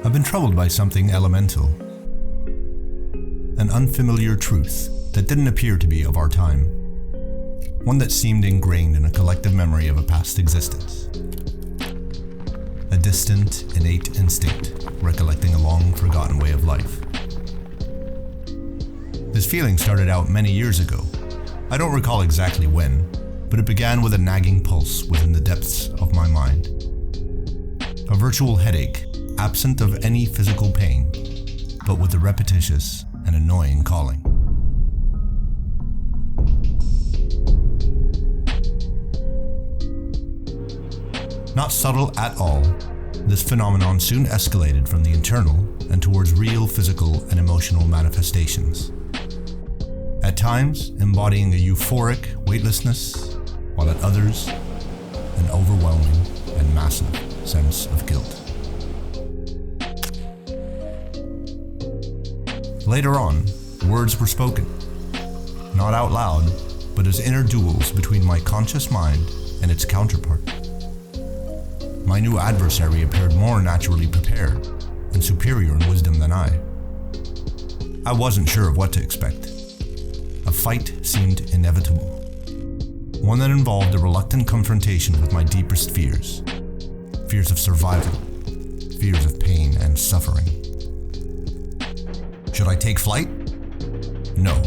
I've been troubled by something elemental. An unfamiliar truth that didn't appear to be of our time. One that seemed ingrained in a collective memory of a past existence. A distant, innate instinct, recollecting a long-forgotten way of life. This feeling started out many years ago. I don't recall exactly when, but it began with a nagging pulse within the depths of my mind. A virtual headache, absent of any physical pain, but with a repetitious and annoying calling. Not subtle at all, this phenomenon soon escalated from the internal and towards real physical and emotional manifestations. At times, embodying a euphoric weightlessness, while at others, an overwhelming and massive sense of guilt. Later on, words were spoken, not out loud, but as inner duels between my conscious mind and its counterpart. My new adversary appeared more naturally prepared and superior in wisdom than I. I wasn't sure of what to expect. A fight seemed inevitable. One that involved a reluctant confrontation with my deepest fears. Fears of survival. Fears of pain and suffering. Should I take flight? No.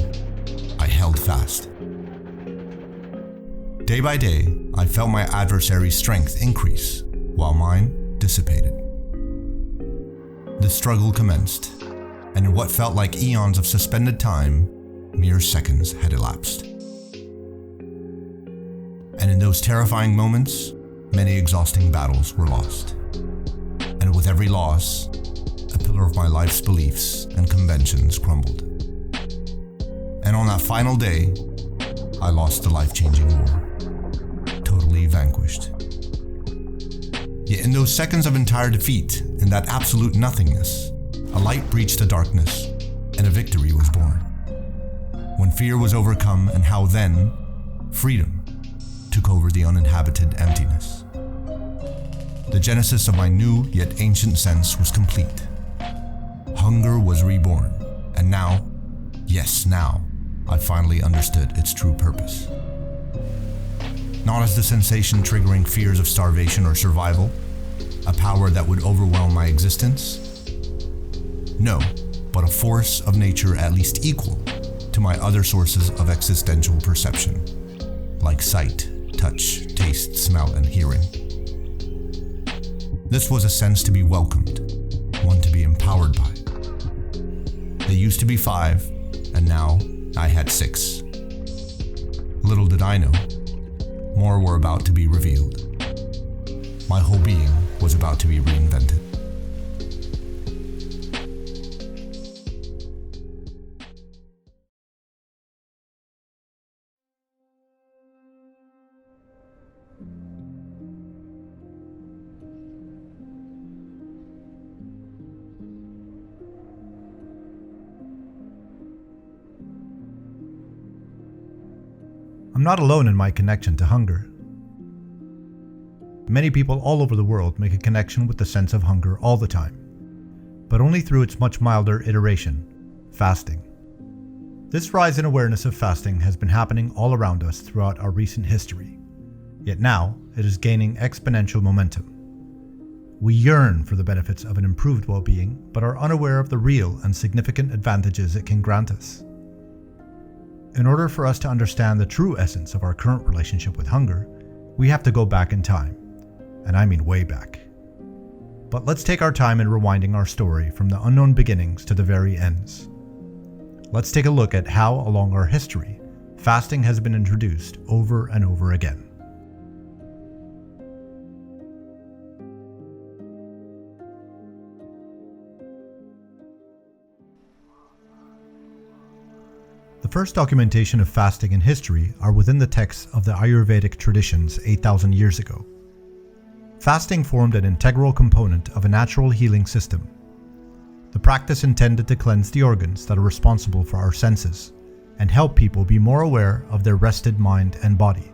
I held fast. Day by day, I felt my adversary's strength increase, while mine dissipated. The struggle commenced, and in what felt like eons of suspended time, mere seconds had elapsed. And in those terrifying moments, many exhausting battles were lost. And with every loss, a pillar of my life's beliefs and conventions crumbled. And on that final day, I lost the life-changing war, totally vanquished. Yet in those seconds of entire defeat, in that absolute nothingness, a light breached the darkness, and a victory was born. When fear was overcome, and how then, freedom took over the uninhabited emptiness. The genesis of my new yet ancient sense was complete. Hunger was reborn, and now, yes now, I finally understood its true purpose. Not as the sensation triggering fears of starvation or survival, a power that would overwhelm my existence. No, but a force of nature at least equal to my other sources of existential perception, like sight, touch, taste, smell, and hearing. This was a sense to be welcomed, one to be empowered by. They used to be 5, and now I had 6. Little did I know, more were about to be revealed. My whole being was about to be reinvented. I'm not alone in my connection to hunger. Many people all over the world make a connection with the sense of hunger all the time, but only through its much milder iteration, fasting. This rise in awareness of fasting has been happening all around us throughout our recent history, yet now it is gaining exponential momentum. We yearn for the benefits of an improved well-being, but are unaware of the real and significant advantages it can grant us. In order for us to understand the true essence of our current relationship with hunger, we have to go back in time, and I mean way back. But let's take our time in rewinding our story from the unknown beginnings to the very ends. Let's take a look at how, along our history, fasting has been introduced over and over again. The first documentation of fasting in history are within the texts of the Ayurvedic traditions 8,000 years ago. Fasting formed an integral component of a natural healing system. The practice intended to cleanse the organs that are responsible for our senses and help people be more aware of their rested mind and body.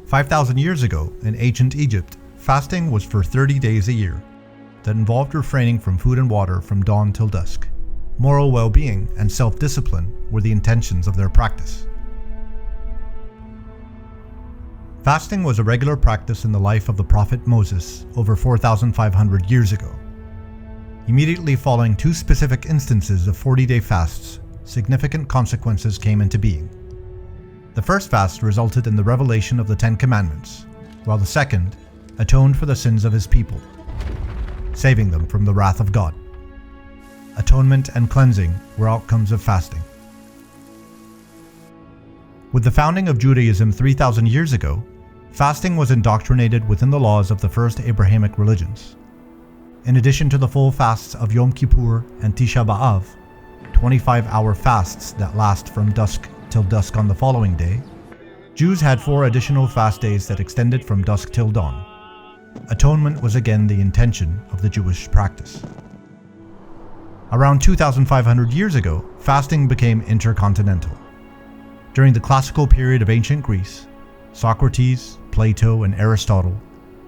5,000 years ago, in ancient Egypt, fasting was for 30 days a year that involved refraining from food and water from dawn till dusk. Moral well-being and self-discipline were the intentions of their practice. Fasting was a regular practice in the life of the prophet Moses over 4,500 years ago. Immediately following two specific instances of 40-day fasts, significant consequences came into being. The first fast resulted in the revelation of the Ten Commandments, while the second atoned for the sins of his people, saving them from the wrath of God. Atonement and cleansing were outcomes of fasting. With the founding of Judaism 3,000 years ago, fasting was indoctrinated within the laws of the first Abrahamic religions. In addition to the full fasts of Yom Kippur and Tisha B'Av, 25-hour fasts that last from dusk till dusk on the following day, Jews had 4 additional fast days that extended from dusk till dawn. Atonement was again the intention of the Jewish practice. Around 2,500 years ago, fasting became intercontinental. During the classical period of ancient Greece, Socrates, Plato, and Aristotle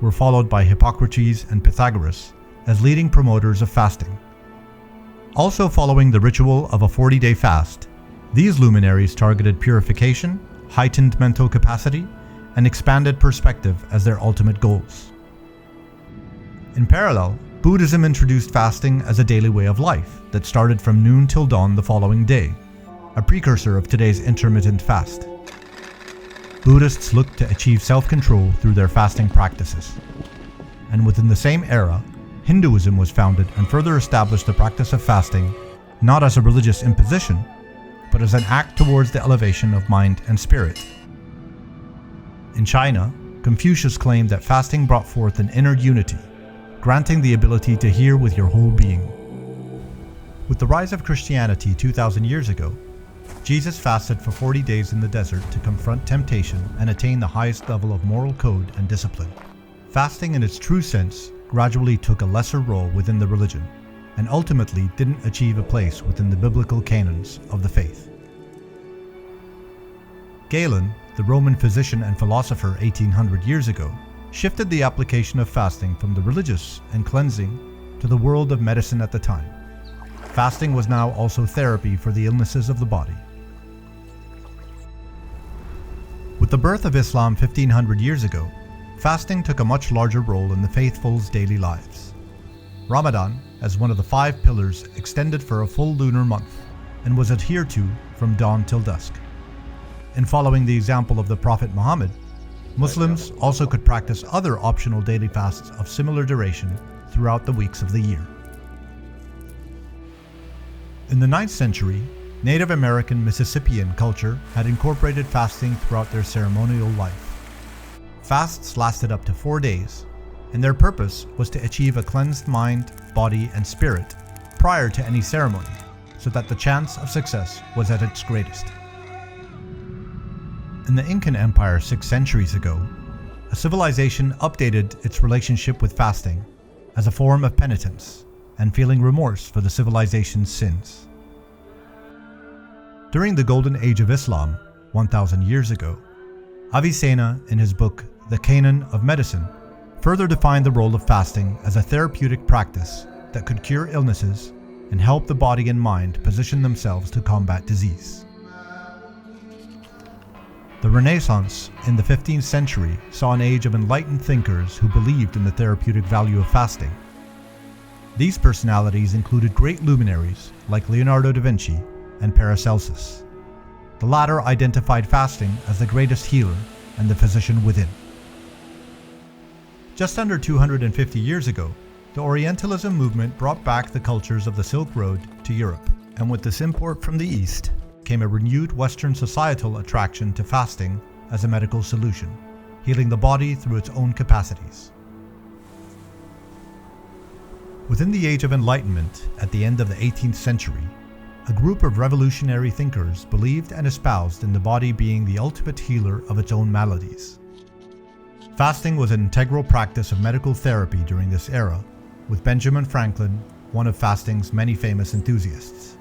were followed by Hippocrates and Pythagoras as leading promoters of fasting. Also following the ritual of a 40-day fast, these luminaries targeted purification, heightened mental capacity, and expanded perspective as their ultimate goals. In parallel, Buddhism introduced fasting as a daily way of life that started from noon till dawn the following day, a precursor of today's intermittent fast. Buddhists looked to achieve self-control through their fasting practices. And within the same era, Hinduism was founded and further established the practice of fasting not as a religious imposition, but as an act towards the elevation of mind and spirit. In China, Confucius claimed that fasting brought forth an inner unity, granting the ability to hear with your whole being. With the rise of Christianity 2,000 years ago, Jesus fasted for 40 days in the desert to confront temptation and attain the highest level of moral code and discipline. Fasting in its true sense gradually took a lesser role within the religion, and ultimately didn't achieve a place within the biblical canons of the faith. Galen, the Roman physician and philosopher 1800 years ago, shifted the application of fasting from the religious and cleansing to the world of medicine at the time. Fasting was now also therapy for the illnesses of the body. With the birth of Islam 1500 years ago, fasting took a much larger role in the faithful's daily lives. Ramadan, as one of the 5 pillars, extended for a full lunar month and was adhered to from dawn till dusk. In following the example of the Prophet Muhammad, Muslims also could practice other optional daily fasts of similar duration throughout the weeks of the year. In the 9th century, Native American Mississippian culture had incorporated fasting throughout their ceremonial life. Fasts lasted up to 4 days, and their purpose was to achieve a cleansed mind, body, and spirit prior to any ceremony, so that the chance of success was at its greatest. In the Incan Empire 6 centuries ago, a civilization updated its relationship with fasting as a form of penitence and feeling remorse for the civilization's sins. During the Golden Age of Islam, 1,000 years ago, Avicenna, in his book The Canon of Medicine, further defined the role of fasting as a therapeutic practice that could cure illnesses and help the body and mind position themselves to combat disease. The Renaissance in the 15th century saw an age of enlightened thinkers who believed in the therapeutic value of fasting. These personalities included great luminaries like Leonardo da Vinci and Paracelsus. The latter identified fasting as the greatest healer and the physician within. Just under 250 years ago, the Orientalism movement brought back the cultures of the Silk Road to Europe, and with this import from the East came a renewed Western societal attraction to fasting as a medical solution, healing the body through its own capacities. Within the Age of Enlightenment, at the end of the 18th century, a group of revolutionary thinkers believed and espoused in the body being the ultimate healer of its own maladies. Fasting was an integral practice of medical therapy during this era, with Benjamin Franklin, one of fasting's many famous enthusiasts.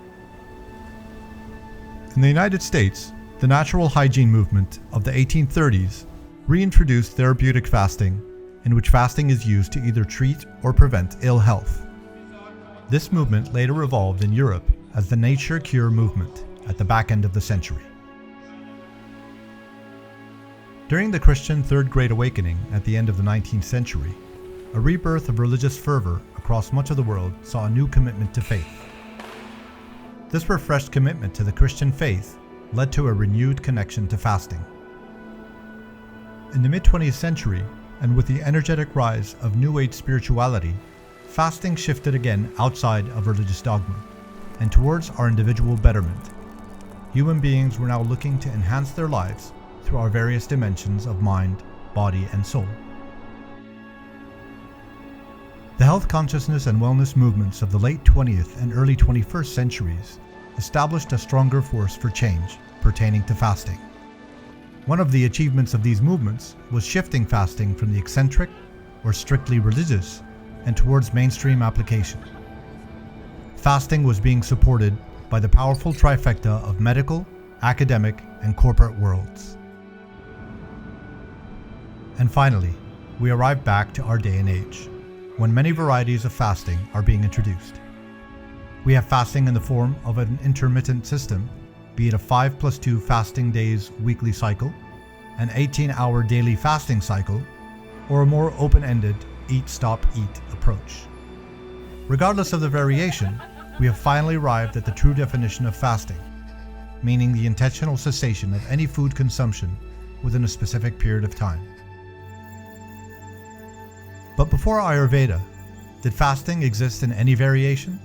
In the United States, the natural hygiene movement of the 1830s reintroduced therapeutic fasting in which fasting is used to either treat or prevent ill health. This movement later evolved in Europe as the Nature Cure movement at the back end of the century. During the Christian Third Great Awakening at the end of the 19th century, a rebirth of religious fervor across much of the world saw a new commitment to faith. This refreshed commitment to the Christian faith led to a renewed connection to fasting. In the mid-20th century, and with the energetic rise of New Age spirituality, fasting shifted again outside of religious dogma and towards our individual betterment. Human beings were now looking to enhance their lives through our various dimensions of mind, body, and soul. The health consciousness and wellness movements of the late 20th and early 21st centuries established a stronger force for change pertaining to fasting. One of the achievements of these movements was shifting fasting from the eccentric or strictly religious and towards mainstream application. Fasting was being supported by the powerful trifecta of medical, academic, and corporate worlds. And finally, we arrive back to our day and age, when many varieties of fasting are being introduced. We have fasting in the form of an intermittent system, be it a 5+2 fasting days weekly cycle, an 18-hour daily fasting cycle, or a more open-ended eat, stop, eat approach. Regardless of the variation, we have finally arrived at the true definition of fasting, meaning the intentional cessation of any food consumption within a specific period of time. But before Ayurveda, did fasting exist in any variation?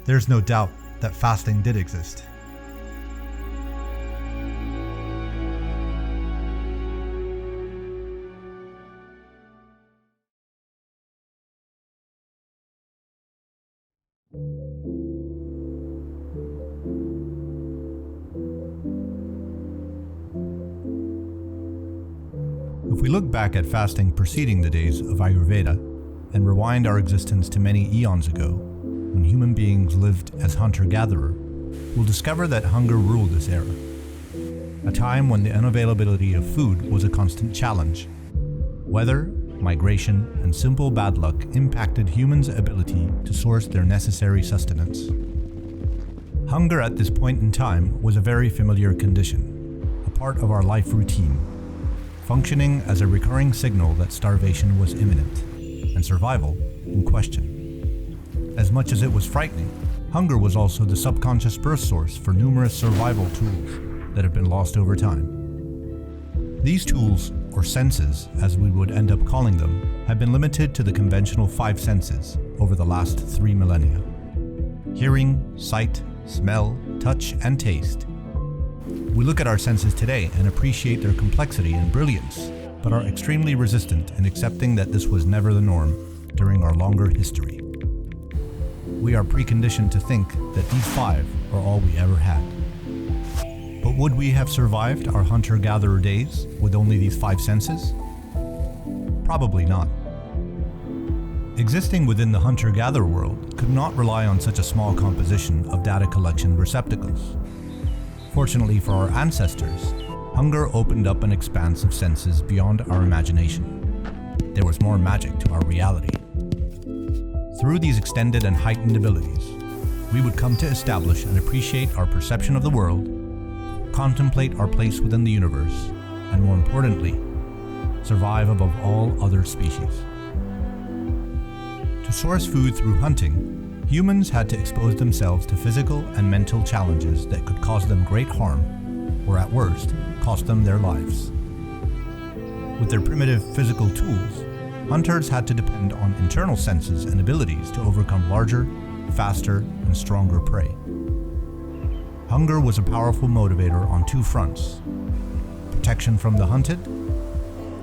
There's no doubt that fasting did exist. If we look back at fasting preceding the days of Ayurveda and rewind our existence to many eons ago, when human beings lived as hunter-gatherer, we'll discover that hunger ruled this era. A time when the unavailability of food was a constant challenge. Weather, migration, and simple bad luck impacted humans' ability to source their necessary sustenance. Hunger at this point in time was a very familiar condition, a part of our life routine, functioning as a recurring signal that starvation was imminent and survival in question. As much as it was frightening, hunger was also the subconscious birth source for numerous survival tools that have been lost over time. These tools, or senses as we would end up calling them, have been limited to the conventional 5 senses over the last 3 millennia. Hearing, sight, smell, touch, and taste. We look at our senses today and appreciate their complexity and brilliance, but are extremely resistant in accepting that this was never the norm during our longer history. We are preconditioned to think that these 5 are all we ever had. But would we have survived our hunter-gatherer days with only these 5 senses? Probably not. Existing within the hunter-gatherer world could not rely on such a small composition of data collection receptacles. Fortunately for our ancestors, hunger opened up an expanse of senses beyond our imagination. There was more magic to our reality. Through these extended and heightened abilities, we would come to establish and appreciate our perception of the world, contemplate our place within the universe, and more importantly, survive above all other species. To source food through hunting, humans had to expose themselves to physical and mental challenges that could cause them great harm, or at worst, cost them their lives. With their primitive physical tools, hunters had to depend on internal senses and abilities to overcome larger, faster, and stronger prey. Hunger was a powerful motivator on 2 fronts: protection from the hunted,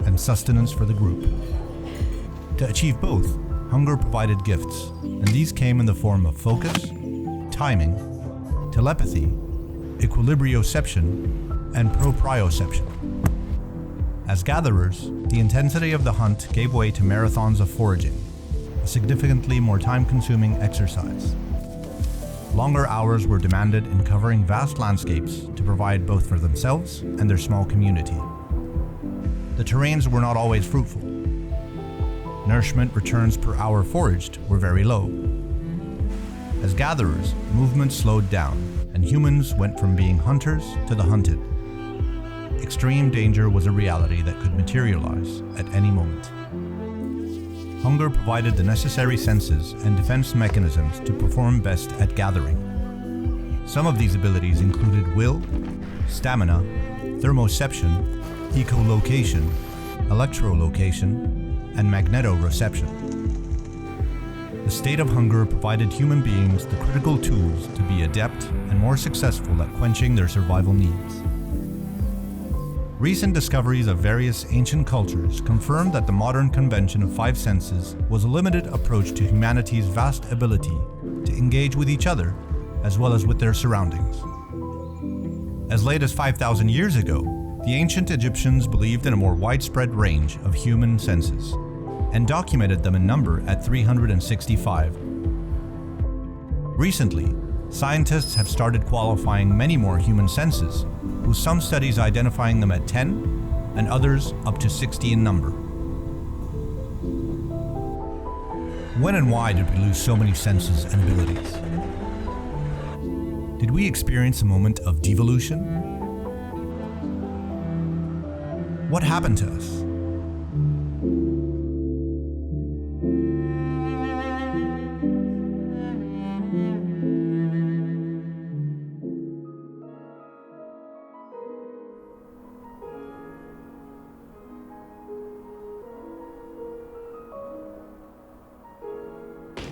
and sustenance for the group. To achieve both, hunger provided gifts, and these came in the form of focus, timing, telepathy, equilibrioception, and proprioception. As gatherers, the intensity of the hunt gave way to marathons of foraging, a significantly more time-consuming exercise. Longer hours were demanded in covering vast landscapes to provide both for themselves and their small community. the terrains were not always fruitful. Nourishment returns per hour foraged were very low. As gatherers, movement slowed down, and humans went from being hunters to the hunted. Extreme danger was a reality that could materialize at any moment. Hunger provided the necessary senses and defense mechanisms to perform best at gathering. Some of these abilities included will, stamina, thermoception, echolocation, electrolocation, and magnetoreception. The state of hunger provided human beings the critical tools to be adept and more successful at quenching their survival needs. Recent discoveries of various ancient cultures confirm that the modern convention of five senses was a limited approach to humanity's vast ability to engage with each other as well as with their surroundings. As late as 5,000 years ago, the ancient Egyptians believed in a more widespread range of human senses and documented them in number at 365. Recently, scientists have started qualifying many more human senses, with some studies identifying them at 10 and others up to 60 in number. When and why did we lose so many senses and abilities? Did we experience a moment of devolution? What happened to us?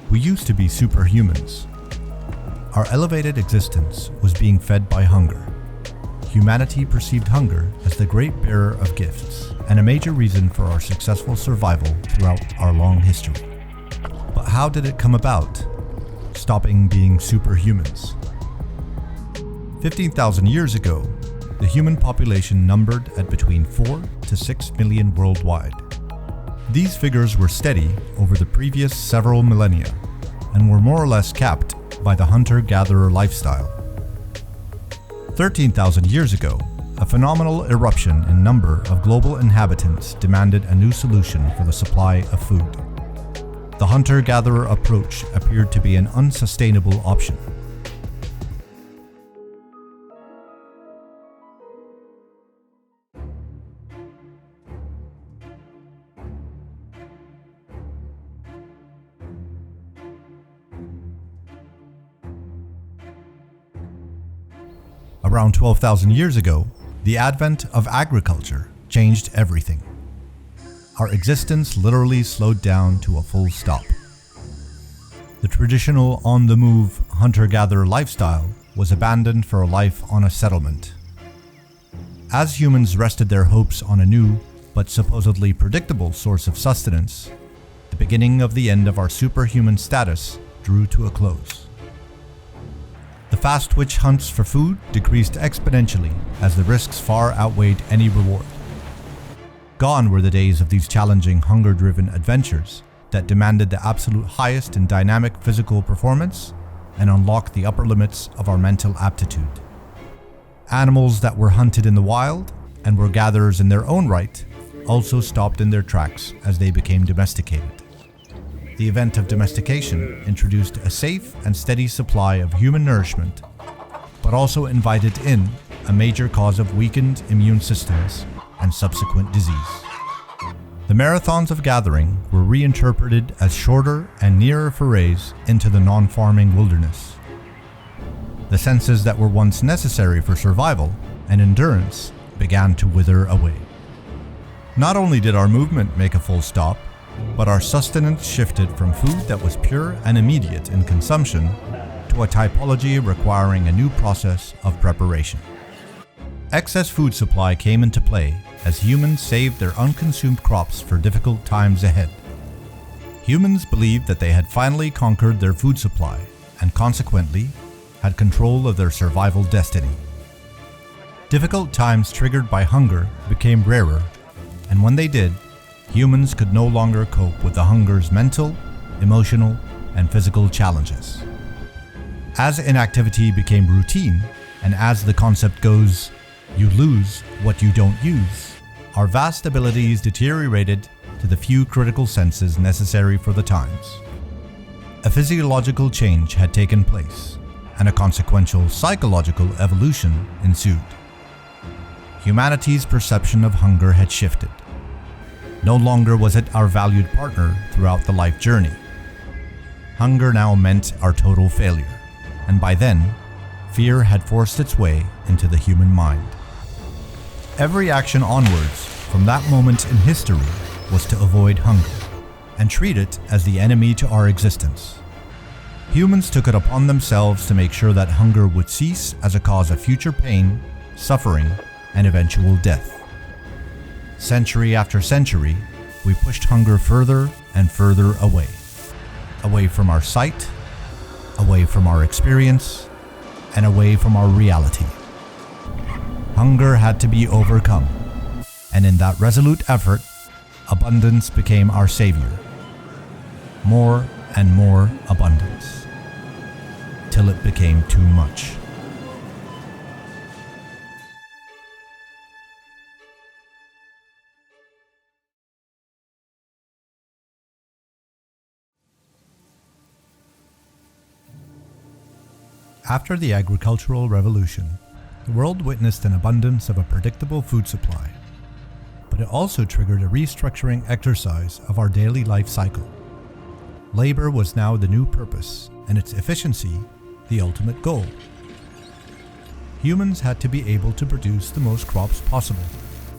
We used to be superhumans. Our elevated existence was being fed by hunger. Humanity perceived hunger as the great bearer of gifts and a major reason for our successful survival throughout our long history. But how did it come about, stopping being superhumans? 15,000 years ago, the human population numbered at between 4 to 6 million worldwide. These figures were steady over the previous several millennia and were more or less capped by the hunter-gatherer lifestyle. 13,000 years ago, a phenomenal eruption in number of global inhabitants demanded a new solution for the supply of food. The hunter-gatherer approach appeared to be an unsustainable option. Around 12,000 years ago, the advent of agriculture changed everything. Our existence literally slowed down to a full stop. The traditional on-the-move hunter-gatherer lifestyle was abandoned for a life on a settlement. As humans rested their hopes on a new, but supposedly predictable source of sustenance, the beginning of the end of our superhuman status drew to a close. The fast-twitch hunts for food decreased exponentially as the risks far outweighed any reward. Gone were the days of these challenging hunger-driven adventures that demanded the absolute highest in dynamic physical performance and unlocked the upper limits of our mental aptitude. Animals that were hunted in the wild and were gatherers in their own right also stopped in their tracks as they became domesticated. The event of domestication introduced a safe and steady supply of human nourishment, but also invited in a major cause of weakened immune systems and subsequent disease. The marathons of gathering were reinterpreted as shorter and nearer forays into the non-farming wilderness. The senses that were once necessary for survival and endurance began to wither away. Not only did our movement make a full stop, but our sustenance shifted from food that was pure and immediate in consumption to a typology requiring a new process of preparation. Excess food supply came into play as humans saved their unconsumed crops for difficult times ahead. Humans believed that they had finally conquered their food supply and consequently had control of their survival destiny. Difficult times triggered by hunger became rarer, and when they did, humans could no longer cope with the hunger's mental, emotional, and physical challenges. As inactivity became routine, and as the concept goes, you lose what you don't use, our vast abilities deteriorated to the few critical senses necessary for the times. A physiological change had taken place, and a consequential psychological evolution ensued. Humanity's perception of hunger had shifted. No longer was it our valued partner throughout the life journey. Hunger now meant our total failure, and by then, fear had forced its way into the human mind. Every action onwards from that moment in history was to avoid hunger and treat it as the enemy to our existence. Humans took it upon themselves to make sure that hunger would cease as a cause of future pain, suffering, and eventual death. Century after century, we pushed hunger further and further away. Away from our sight, away from our experience, and away from our reality. Hunger had to be overcome, and in that resolute effort, abundance became our savior. More and more abundance, till it became too much. After the agricultural revolution, the world witnessed an abundance of a predictable food supply, but it also triggered a restructuring exercise of our daily life cycle. Labor was now the new purpose, and its efficiency the ultimate goal. Humans had to be able to produce the most crops possible,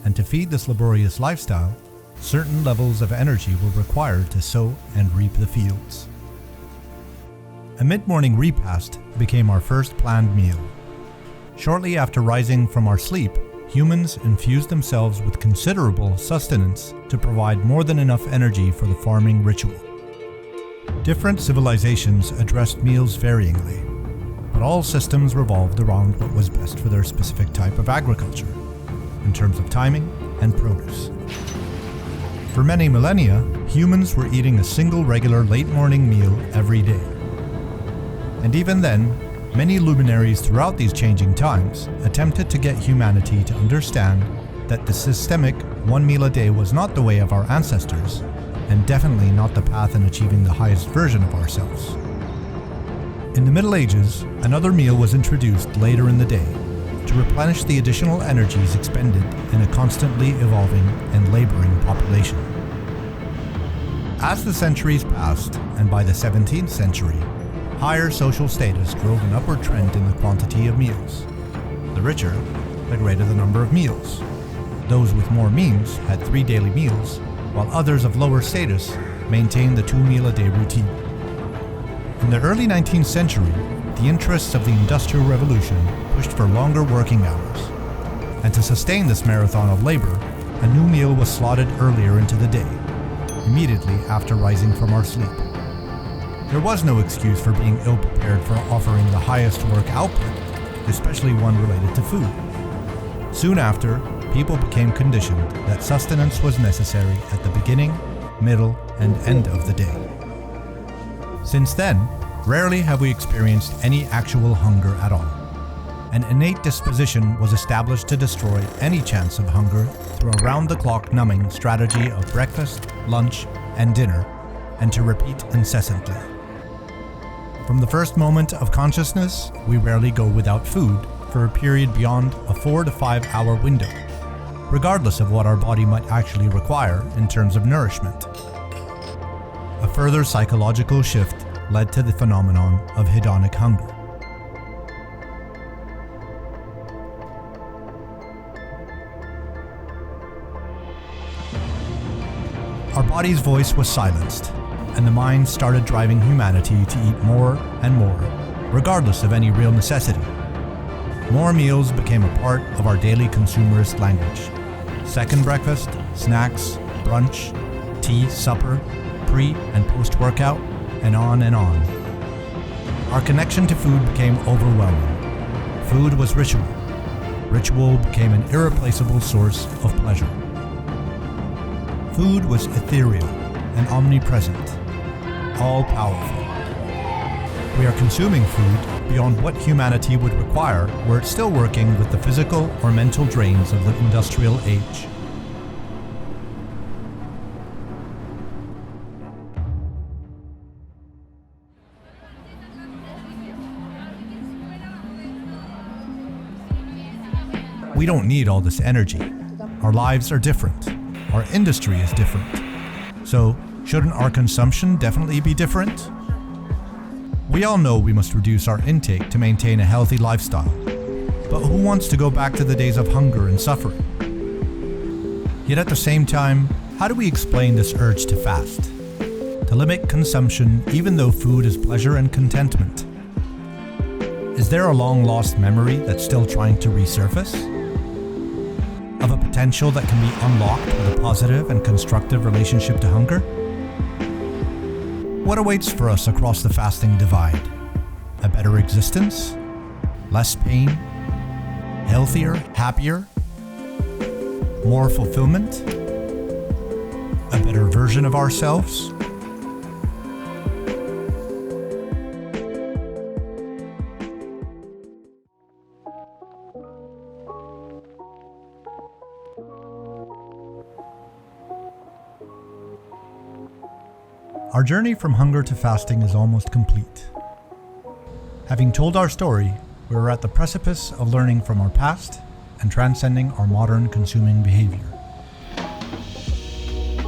and to feed this laborious lifestyle, certain levels of energy were required to sow and reap the fields. A mid-morning repast became our first planned meal. Shortly after rising from our sleep, humans infused themselves with considerable sustenance to provide more than enough energy for the farming ritual. Different civilizations addressed meals varyingly, but all systems revolved around what was best for their specific type of agriculture, in terms of timing and produce. For many millennia, humans were eating a single regular late-morning meal every day. And even then, many luminaries throughout these changing times attempted to get humanity to understand that the systemic one meal a day was not the way of our ancestors, and definitely not the path in achieving the highest version of ourselves. In the Middle Ages, another meal was introduced later in the day to replenish the additional energies expended in a constantly evolving and laboring population. As the centuries passed, and by the 17th century, higher social status drove an upward trend in the quantity of meals. The richer, the greater the number of meals. Those with more means had 3 daily meals, while others of lower status maintained the 2-meal-a-day routine. In the early 19th century, the interests of the Industrial Revolution pushed for longer working hours. And to sustain this marathon of labor, a new meal was slotted earlier into the day, immediately after rising from our sleep. There was no excuse for being ill-prepared for offering the highest work output, especially one related to food. Soon after, people became conditioned that sustenance was necessary at the beginning, middle, and end of the day. Since then, rarely have we experienced any actual hunger at all. An innate disposition was established to destroy any chance of hunger through a round-the-clock numbing strategy of breakfast, lunch, and dinner, and to repeat incessantly. From the first moment of consciousness, we rarely go without food for a period beyond a 4 to 5 hour window, regardless of what our body might actually require in terms of nourishment. A further psychological shift led to the phenomenon of hedonic hunger. Our body's voice was silenced, and the mind started driving humanity to eat more and more, regardless of any real necessity. More meals became a part of our daily consumerist language. Second breakfast, snacks, brunch, tea, supper, pre- and post-workout, and on and on. Our connection to food became overwhelming. Food was ritual. Ritual became an irreplaceable source of pleasure. Food was ethereal and omnipresent, all-powerful. We are consuming food beyond what humanity would require were it still working with the physical or mental drains of the industrial age. We don't need all this energy. Our lives are different. Our industry is different. So, shouldn't our consumption definitely be different? We all know we must reduce our intake to maintain a healthy lifestyle. But who wants to go back to the days of hunger and suffering? Yet at the same time, how do we explain this urge to fast? To limit consumption even though food is pleasure and contentment? Is there a long-lost memory that's still trying to resurface? Of a potential that can be unlocked with a positive and constructive relationship to hunger? What awaits for us across the fasting divide? A better existence? Less pain? Healthier? Happier? More fulfillment? A better version of ourselves? Our journey from hunger to fasting is almost complete. Having told our story, we are at the precipice of learning from our past and transcending our modern consuming behavior.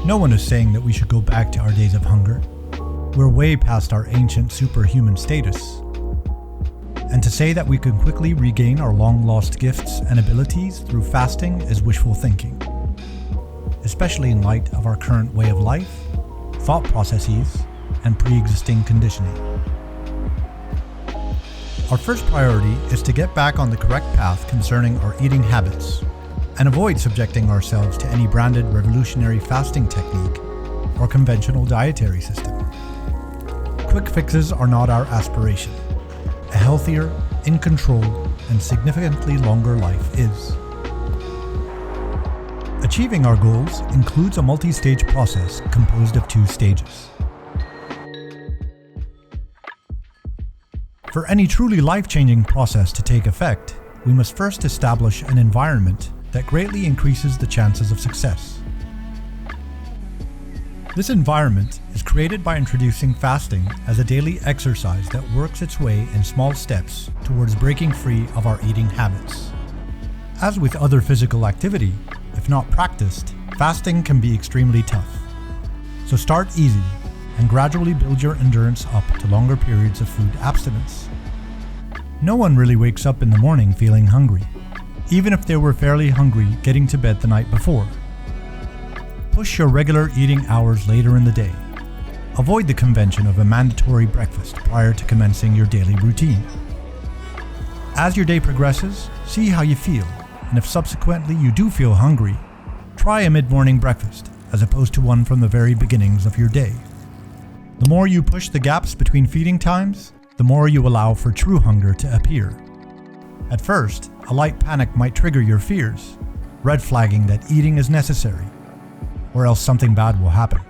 No one is saying that we should go back to our days of hunger. We're way past our ancient superhuman status. And to say that we can quickly regain our long-lost gifts and abilities through fasting is wishful thinking, especially in light of our current way of life, thought processes, and pre-existing conditioning. Our first priority is to get back on the correct path concerning our eating habits and avoid subjecting ourselves to any branded revolutionary fasting technique or conventional dietary system. Quick fixes are not our aspiration. A healthier, in control, and significantly longer life is. Achieving our goals includes a multi-stage process composed of 2 stages. For any truly life-changing process to take effect, we must first establish an environment that greatly increases the chances of success. This environment is created by introducing fasting as a daily exercise that works its way in small steps towards breaking free of our eating habits. As with other physical activity, if not practiced, fasting can be extremely tough. So start easy and gradually build your endurance up to longer periods of food abstinence. No one really wakes up in the morning feeling hungry, even if they were fairly hungry getting to bed the night before. Push your regular eating hours later in the day. Avoid the convention of a mandatory breakfast prior to commencing your daily routine. As your day progresses, see how you feel, and if subsequently you do feel hungry, try a mid-morning breakfast as opposed to one from the very beginnings of your day. The more you push the gaps between feeding times, the more you allow for true hunger to appear. At first, a light panic might trigger your fears, red flagging that eating is necessary, or else something bad will happen.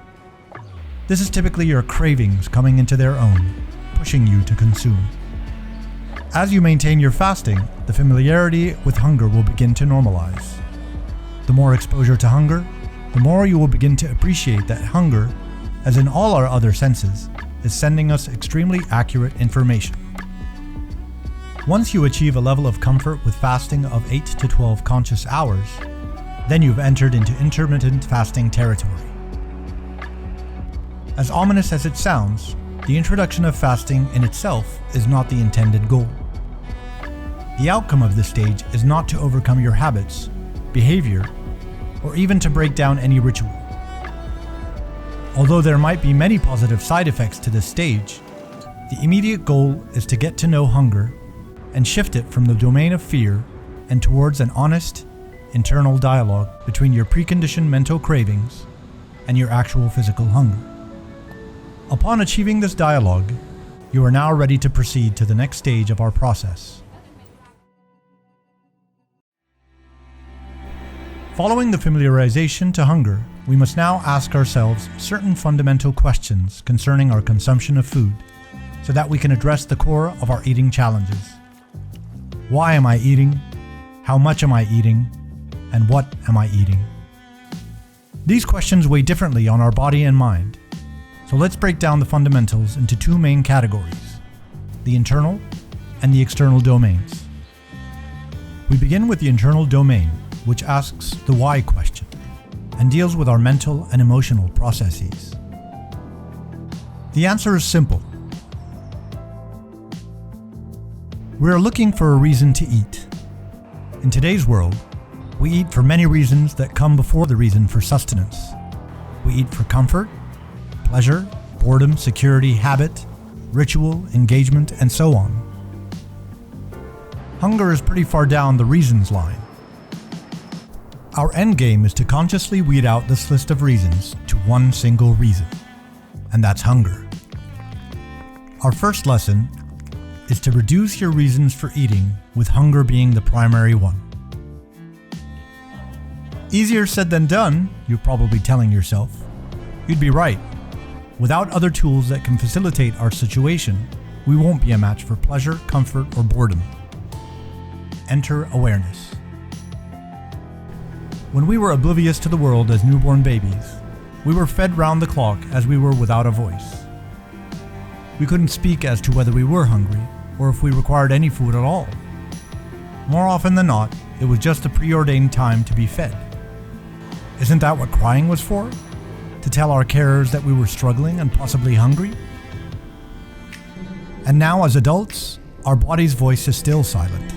This is typically your cravings coming into their own, pushing you to consume. As you maintain your fasting, the familiarity with hunger will begin to normalize. The more exposure to hunger, the more you will begin to appreciate that hunger, as in all our other senses, is sending us extremely accurate information. Once you achieve a level of comfort with fasting of 8 to 12 conscious hours, then you've entered into intermittent fasting territory. As ominous as it sounds, the introduction of fasting in itself is not the intended goal. The outcome of this stage is not to overcome your habits, behavior, or even to break down any ritual. Although there might be many positive side effects to this stage, the immediate goal is to get to know hunger and shift it from the domain of fear and towards an honest, internal dialogue between your preconditioned mental cravings and your actual physical hunger. Upon achieving this dialogue, you are now ready to proceed to the next stage of our process. Following the familiarization to hunger, we must now ask ourselves certain fundamental questions concerning our consumption of food, so that we can address the core of our eating challenges. Why am I eating? How much am I eating? And what am I eating? These questions weigh differently on our body and mind, so let's break down the fundamentals into 2 main categories: the internal and the external domains. We begin with the internal domain, which asks the why question and deals with our mental and emotional processes. The answer is simple. We are looking for a reason to eat. In today's world, we eat for many reasons that come before the reason for sustenance. We eat for comfort, pleasure, boredom, security, habit, ritual, engagement, and so on. Hunger is pretty far down the reasons line. Our end game is to consciously weed out this list of reasons to one single reason, and that's hunger. Our first lesson is to reduce your reasons for eating, with hunger being the primary one. Easier said than done, you're probably telling yourself. You'd be right. Without other tools that can facilitate our situation, we won't be a match for pleasure, comfort, or boredom. Enter awareness. When we were oblivious to the world as newborn babies, we were fed round the clock as we were without a voice. We couldn't speak as to whether we were hungry or if we required any food at all. More often than not, it was just a preordained time to be fed. Isn't that what crying was for? To tell our carers that we were struggling and possibly hungry? And now as adults, our body's voice is still silent.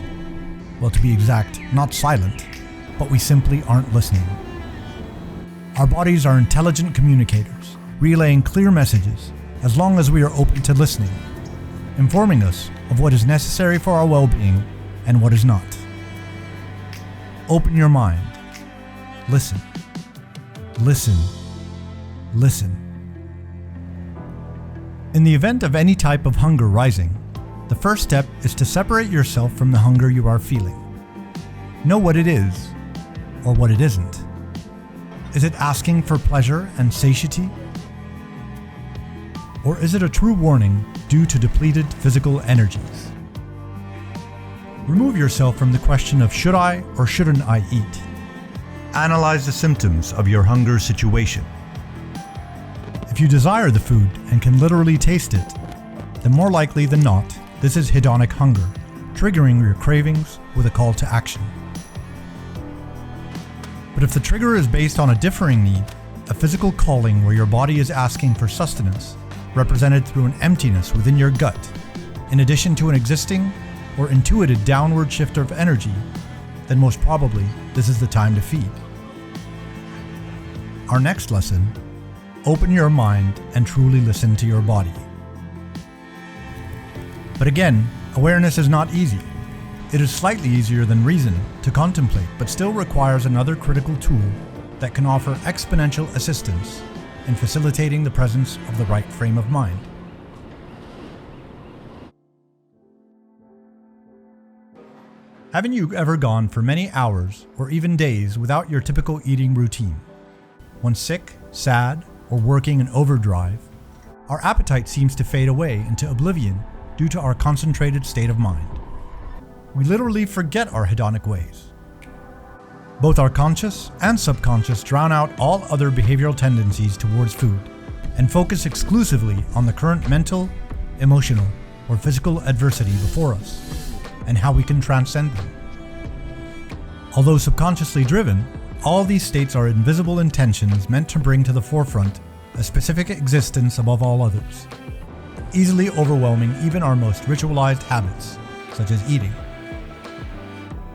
Well, to be exact, not silent, but we simply aren't listening. Our bodies are intelligent communicators, relaying clear messages as long as we are open to listening, informing us of what is necessary for our well-being and what is not. Open your mind. Listen. Listen. Listen. In the event of any type of hunger rising, the first step is to separate yourself from the hunger you are feeling. Know what it is, or what it isn't. Is it asking for pleasure and satiety? Or is it a true warning due to depleted physical energies? Remove yourself from the question of should I or shouldn't I eat. Analyze the symptoms of your hunger situation. If you desire the food and can literally taste it, then more likely than not, this is hedonic hunger, triggering your cravings with a call to action. But if the trigger is based on a differing need, a physical calling where your body is asking for sustenance, represented through an emptiness within your gut, in addition to an existing or intuited downward shift of energy, then most probably this is the time to feed. Our next lesson: open your mind and truly listen to your body. But again, awareness is not easy. It is slightly easier than reason to contemplate, but still requires another critical tool that can offer exponential assistance in facilitating the presence of the right frame of mind. Haven't you ever gone for many hours or even days without your typical eating routine? When sick, sad, or working in overdrive, our appetite seems to fade away into oblivion due to our concentrated state of mind. We literally forget our hedonic ways. Both our conscious and subconscious drown out all other behavioral tendencies towards food and focus exclusively on the current mental, emotional, or physical adversity before us and how we can transcend them. Although subconsciously driven, all these states are invisible intentions meant to bring to the forefront a specific existence above all others, easily overwhelming even our most ritualized habits, such as eating.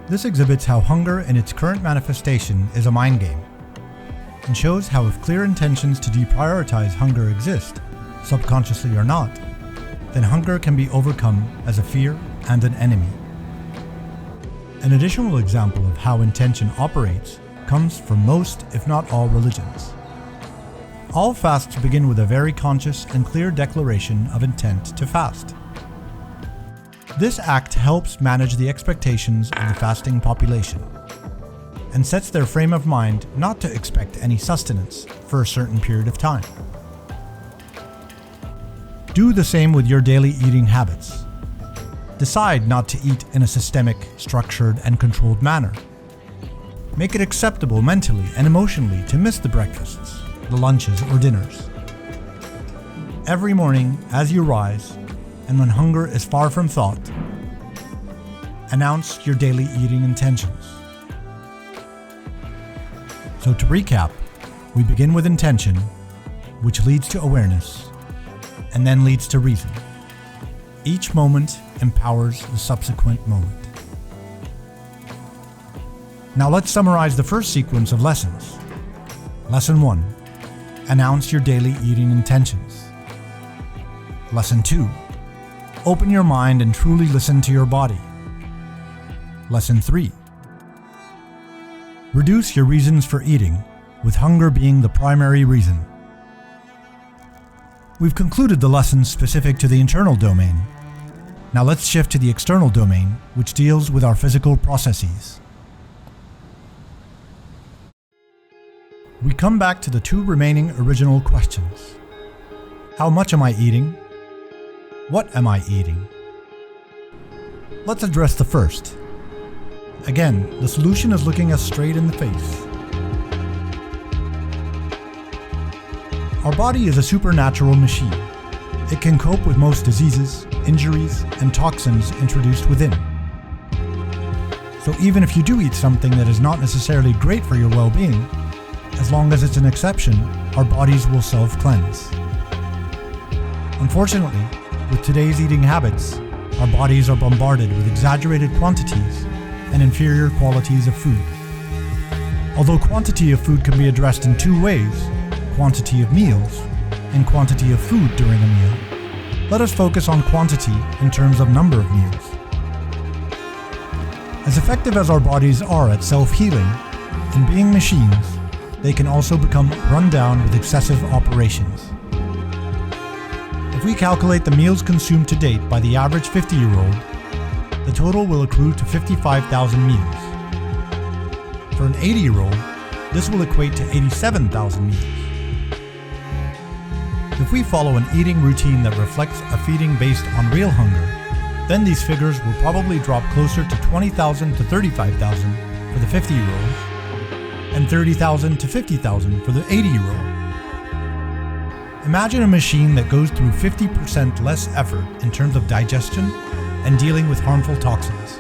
This exhibits how hunger in its current manifestation is a mind game, and shows how if clear intentions to deprioritize hunger exist, subconsciously or not, then hunger can be overcome as a fear and an enemy. An additional example of how intention operates comes from most, if not all, religions. All fasts begin with a very conscious and clear declaration of intent to fast. This act helps manage the expectations of the fasting population and sets their frame of mind not to expect any sustenance for a certain period of time. Do the same with your daily eating habits. Decide not to eat in a systemic, structured, and controlled manner. Make it acceptable mentally and emotionally to miss the breakfasts, the lunches, or dinners. Every morning, as you rise, and when hunger is far from thought, Announce your daily eating intentions. So to recap, we begin with intention, which leads to awareness, and then leads to reason. Each moment empowers the subsequent moment. Now let's summarize the first sequence of lessons. Lesson 1. Announce your daily eating intentions. Lesson 2. Open your mind and truly listen to your body. Lesson 3. Reduce your reasons for eating, with hunger being the primary reason. We've concluded the lessons specific to the internal domain. Now let's shift to the external domain, which deals with our physical processes. We come back to the two remaining original questions. How much am I eating? What am I eating? Let's address the first. Again, the solution is looking us straight in the face. Our body is a supernatural machine. It can cope with most diseases, injuries, and toxins introduced within. So even if you do eat something that is not necessarily great for your well-being, as long as it's an exception, our bodies will self-cleanse. Unfortunately, with today's eating habits, our bodies are bombarded with exaggerated quantities and inferior qualities of food. Although quantity of food can be addressed in two ways, quantity of meals and quantity of food during a meal, let us focus on quantity in terms of number of meals. As effective as our bodies are at self-healing, in being machines, they can also become run down with excessive operations. If we calculate the meals consumed to date by the average 50-year-old, the total will accrue to 55,000 meals. For an 80-year-old, this will equate to 87,000 meals. If we follow an eating routine that reflects a feeding based on real hunger, then these figures will probably drop closer to 20,000 to 35,000 for the 50-year-old and 30,000 to 50,000 for the 80-year-old. Imagine a machine that goes through 50% less effort in terms of digestion and dealing with harmful toxins.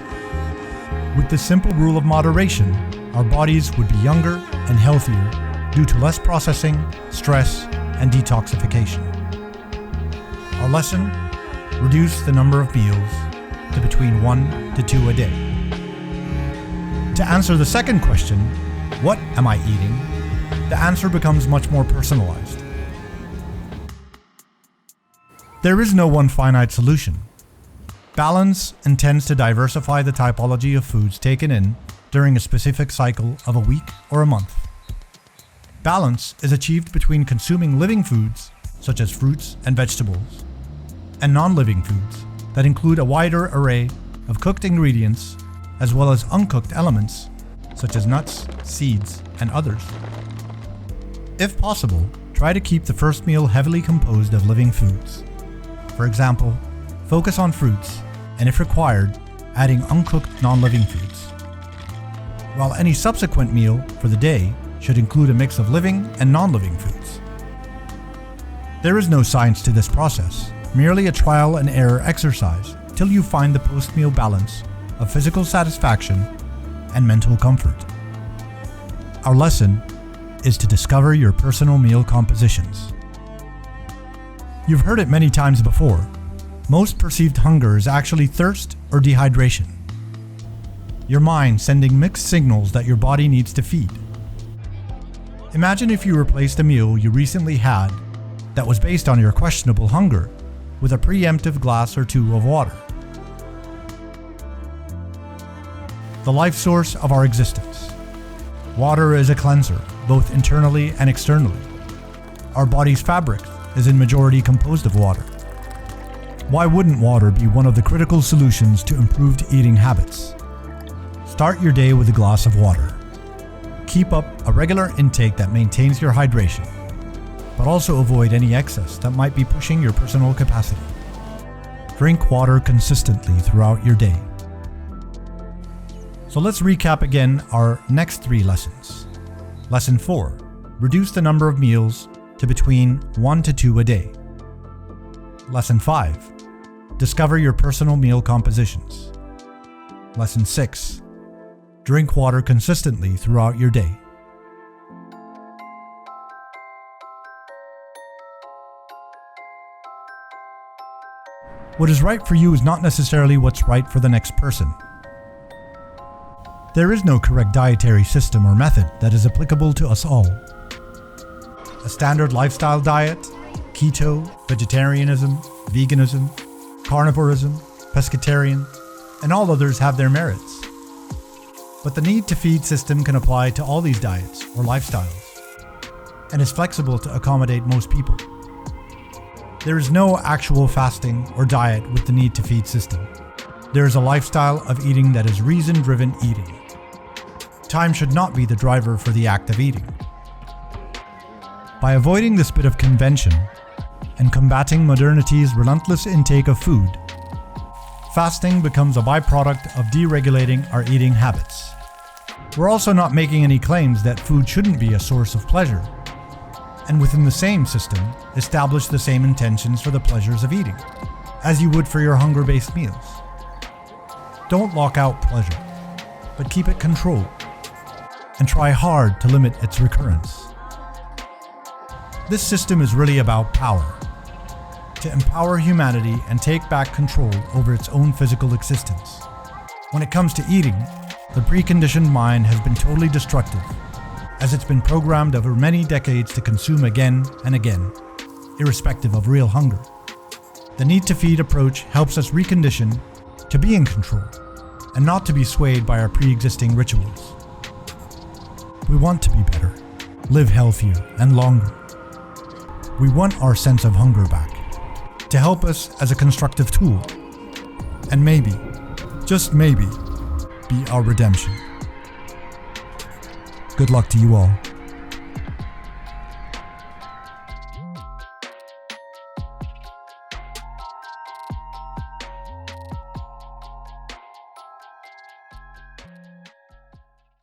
With this simple rule of moderation, our bodies would be younger and healthier due to less processing, stress, and detoxification. Our lesson: reduce the number of meals to between 1 to 2 a day. To answer the second question, what am I eating? The answer becomes much more personalized. There is no one finite solution. Balance intends to diversify the typology of foods taken in during a specific cycle of a week or a month. Balance is achieved between consuming living foods, such as fruits and vegetables, and non-living foods that include a wider array of cooked ingredients, as well as uncooked elements, such as nuts, seeds, and others. If possible, try to keep the first meal heavily composed of living foods. For example, focus on fruits, and if required, adding uncooked non-living foods. While any subsequent meal for the day should include a mix of living and non-living foods. There is no science to this process, merely a trial and error exercise till you find the post-meal balance of physical satisfaction and mental comfort. Our lesson is to discover your personal meal compositions. You've heard it many times before. Most perceived hunger is actually thirst or dehydration. Your mind sending mixed signals that your body needs to feed. Imagine if you replaced a meal you recently had that was based on your questionable hunger with a preemptive glass or two of water. The life source of our existence. Water is a cleanser, both internally and externally. Our body's fabric is in majority composed of water. Why wouldn't water be one of the critical solutions to improved eating habits? Start your day with a glass of water. Keep up a regular intake that maintains your hydration, but also avoid any excess that might be pushing your personal capacity. Drink water consistently throughout your day. So let's recap again our next 3 lessons. Lesson 4. Reduce the number of meals to between 1 to 2 a day. Lesson 5. Discover your personal meal compositions. Lesson 6. Drink water consistently throughout your day. What is right for you is not necessarily what's right for the next person. There is no correct dietary system or method that is applicable to us all. A standard lifestyle diet, keto, vegetarianism, veganism, carnivorism, pescatarian, and all others have their merits. But the need to feed system can apply to all these diets or lifestyles, and is flexible to accommodate most people. There is no actual fasting or diet with the need to feed system. There is a lifestyle of eating that is reason-driven eating. Time should not be the driver for the act of eating. By avoiding this bit of convention and combating modernity's relentless intake of food, fasting becomes a byproduct of deregulating our eating habits. We're also not making any claims that food shouldn't be a source of pleasure, and within the same system, establish the same intentions for the pleasures of eating, as you would for your hunger-based meals. Don't lock out pleasure, but keep it controlled, and try hard to limit its recurrence. This system is really about power, to empower humanity and take back control over its own physical existence. When it comes to eating, the preconditioned mind has been totally destructive, as it's been programmed over many decades to consume again and again, irrespective of real hunger. The need to feed approach helps us recondition to be in control and not to be swayed by our pre-existing rituals. We want to be better, live healthier and longer. We want our sense of hunger back, to help us as a constructive tool, and maybe, just maybe, be our redemption. Good luck to you all.